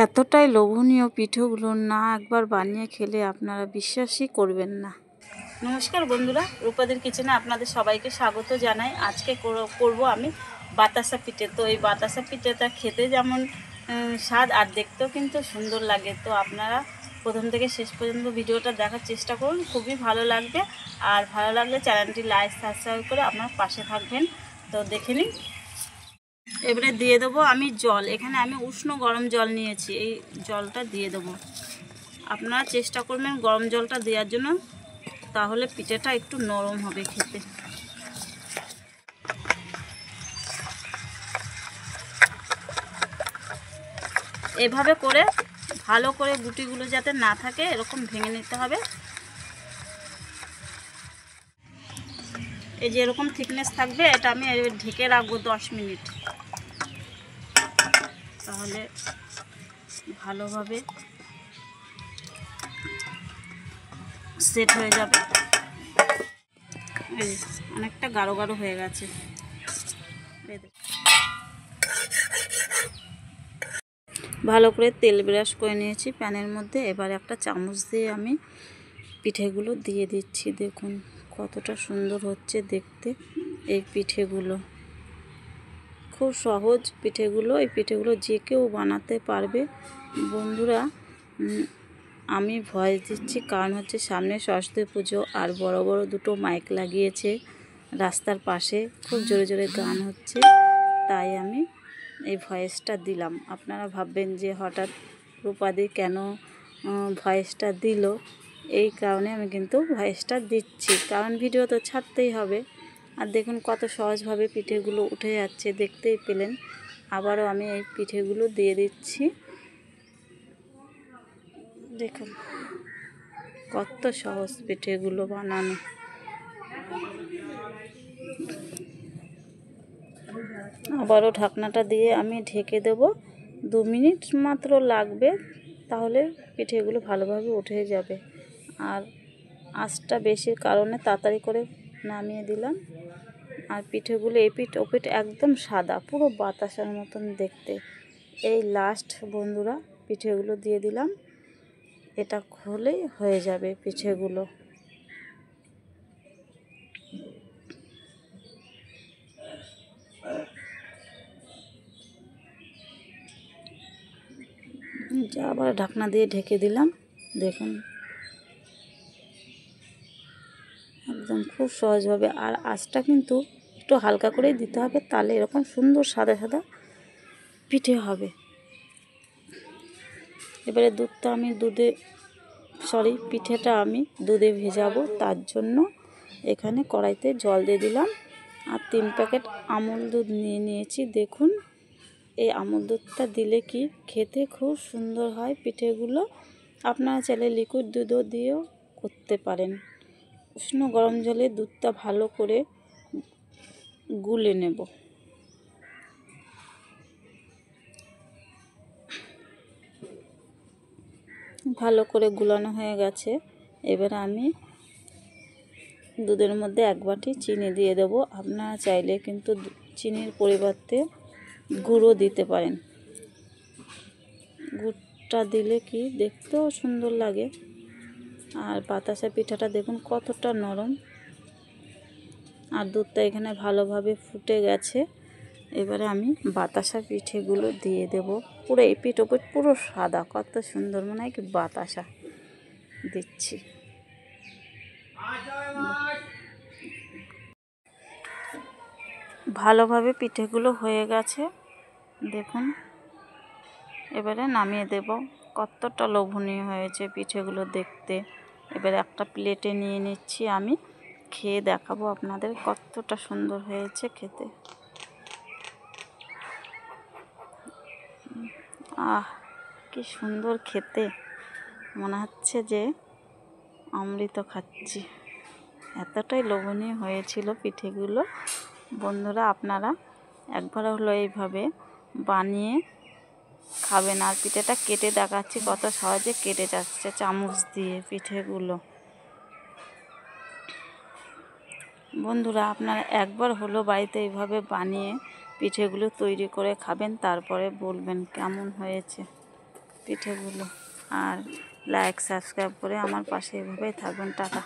এতটাই লোভনীয় পিঠেগুলো না একবার বানিয়ে খেলে আপনারা বিশ্বাসই করবেন না। নমস্কার বন্ধুরা, রূপাদের কিচেনে আপনাদের সবাইকে স্বাগত জানাই। আজকে করব আমি বাতাসা পিঠে। তো এই বাতাসা পিঠেটা খেতে যেমন স্বাদ আর দেখতেও কিন্তু সুন্দর লাগে। তো আপনারা প্রথম থেকে শেষ পর্যন্ত ভিডিওটা দেখার চেষ্টা করুন, খুবই ভালো লাগবে। আর ভালো লাগলে চ্যানেলটি লাইক সাবস্ক্রাইব করে আপনার পাশে থাকবেন। তো দেখে নিন। এবারে দিয়ে দেবো আমি জল। এখানে আমি উষ্ণ গরম জল নিয়েছি, এই জলটা দিয়ে দেবো। আপনারা চেষ্টা করবেন গরম জলটা দেওয়ার জন্য, তাহলে পিঠেটা একটু নরম হবে খেতে। এভাবে করে ভালো করে গুটিগুলো যাতে না থাকে এরকম ভেঙে নিতে হবে। এই যে এরকম থিকনেস থাকবে, এটা আমি ঢেকে রাখবো 10 মিনিট, তাহলে ভালোভাবে সেট হয়ে যাবে। এই অনেকটা গাঢ় গাঢ় হয়ে গেছে। ভালো করে তেল ব্রাশ করে নিয়েছি প্যানের মধ্যে। এবার একটা চামচ দিয়ে আমি পিঠেগুলো দিয়ে দিচ্ছি। দেখুন কতটা সুন্দর হচ্ছে দেখতে এই পিঠেগুলো। খুব সহজ পিঠেগুলো। এই পিঠেগুলো যে কেউ বানাতে পারবে। বন্ধুরা, আমি ভয়েস দিচ্ছি কারণ হচ্ছে সামনে সরস্বতী পুজো, আর বড় বড় দুটো মাইক লাগিয়েছে রাস্তার পাশে, খুব জোরে জোরে গান হচ্ছে, তাই আমি এই ভয়েসটা দিলাম। আপনারা ভাববেন যে হঠাৎ রূপাদি কেন ভয়েসটা দিল, এই কারণে আমি কিন্তু ভয়েসটা দিচ্ছি, কারণ ভিডিও তো ছাড়তেই হবে। আর দেখুন কত সহজভাবে পিঠেগুলো উঠে যাচ্ছে, দেখতেই পেলেন। আবারও আমি এই পিঠেগুলো দিয়ে দিচ্ছি। দেখুন কত সহজ পিঠেগুলো বানানো। আবারও ঢাকনাটা দিয়ে আমি ঢেকে দেব। 2 মিনিট মাত্র লাগবে, তাহলে পিঠেগুলো ভালোভাবে উঠে যাবে। আর আঁচটা বেশির কারণে তাড়াতাড়ি করে নামিয়ে দিলাম। আর পিঠেগুলো এপিঠ ওপিঠ একদম সাদা, পুরো বাতাসার মতন দেখতে। এই লাস্ট বন্ধুরা পিঠেগুলো দিয়ে দিলাম। এটা হলেই হয়ে যাবে পিঠেগুলো। আবার ঢাকনা দিয়ে ঢেকে দিলাম। দেখুন একদম খুব সহজভাবে। আর আঁচটা কিন্তু একটু হালকা করেই দিতে হবে, তাহলে এরকম সুন্দর সাদা সাদা পিঠে হবে। এবারে পিঠেটা আমি দুধে ভেজাবো, তার জন্য এখানে কড়াইতে জল দিয়ে দিলাম। আর 3 প্যাকেট আমুল দুধ নিয়ে নিয়েছি। দেখুন এই আমুল দুধটা দিলে কি খেতে খুব সুন্দর হয় পিঠেগুলো। আপনারা চাইলে লিকুইড দুধও দিয়েও করতে পারেন। উষ্ণ গরম জলে দুধটা ভালো করে গুলে নেব। ভালো করে গুলানো হয়ে গেছে। এবার আমি দুধের মধ্যে 1 বাটি চিনি দিয়ে দেব। আপনারা চাইলে কিন্তু চিনির পরিবর্তে গুঁড়ো দিতে পারেন। গুড়টা দিলে কি দেখতেও সুন্দর লাগে। আর বাতাসা পিঠাটা দেখুন কতটা নরম। আর দুধটা এখানে ভালোভাবে ফুটে গেছে। এবারে আমি বাতাসা পিঠেগুলো দিয়ে দেব। পুরো এপিঠ ওপিঠ পুরো সাদা, কত সুন্দর, মনে হয় কি বাতাসা দিচ্ছি। ভালোভাবে পিঠেগুলো হয়ে গেছে দেখুন। এবারে নামিয়ে দেব। কতটা লোভনীয় হয়েছে পিঠেগুলো দেখতে। এবারে একটা প্লেটে নিয়ে নিচ্ছি, আমি খেয়ে দেখাবো আপনাদের কতটা সুন্দর হয়েছে খেতে। আহ কি সুন্দর খেতে, মনে হচ্ছে যে অমৃত খাচ্ছি। এতটাই লোভনীয় হয়েছিল পিঠেগুলো। বন্ধুরা, আপনারা একবার হলো এইভাবে বানিয়ে খাবেন। আর পিঠেটা কেটে দেখাচ্ছি কত সহজে কেটে যাচ্ছে চামচ দিয়ে পিঠেগুলো। বন্ধুরা, আপনারা একবার হলো বাড়িতে এইভাবে বানিয়ে পিঠেগুলো তৈরি করে খাবেন, তারপরে বলবেন কেমন হয়েছে। পিঠেগুলো। আর লাইক সাবস্ক্রাইব করে আমার পাশে এভাবেই থাকবেন। টাটা।